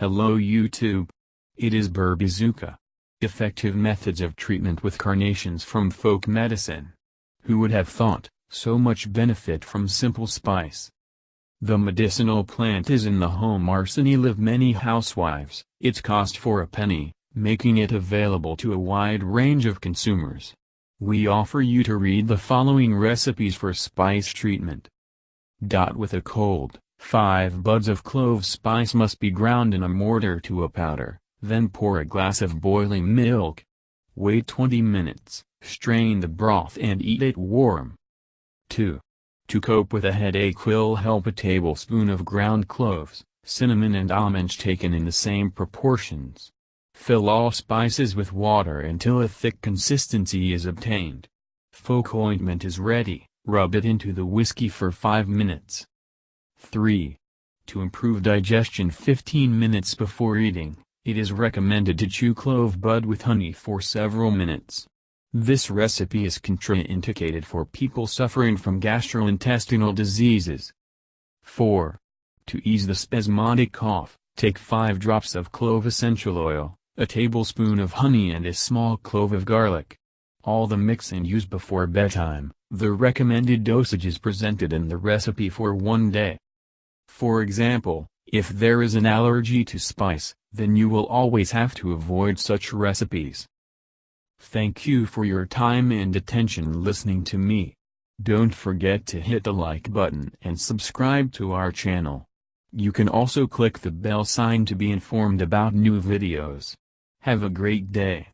Hello YouTube. It is Bazooka. Effective methods of treatment with carnations from folk medicine. Who would have thought, so much benefit from simple spice? The medicinal plant is in the home arsenal of many housewives. It's cost for a penny, making it available to a wide range of consumers. We offer you to read the following recipes for spice treatment. With a cold, 5 buds of clove spice must be ground in a mortar to a powder, then pour a glass of boiling milk. Wait 20 minutes, strain the broth and eat it warm. 2. To cope with a headache will help a tablespoon of ground cloves, cinnamon and almonds taken in the same proportions. Fill all spices with water until a thick consistency is obtained. Folk ointment is ready, rub it into the whiskey for 5 minutes. 3. To improve digestion 15 minutes before eating, it is recommended to chew clove bud with honey for several minutes. This recipe is contraindicated for people suffering from gastrointestinal diseases. 4. To ease the spasmodic cough, take 5 drops of clove essential oil, a tablespoon of honey and a small clove of garlic. All the mix and use before bedtime. The recommended dosage is presented in the recipe for 1 day. For example, if there is an allergy to spice, then you will always have to avoid such recipes. Thank you for your time and attention listening to me. Don't forget to hit the like button and subscribe to our channel. You can also click the bell sign to be informed about new videos. Have a great day.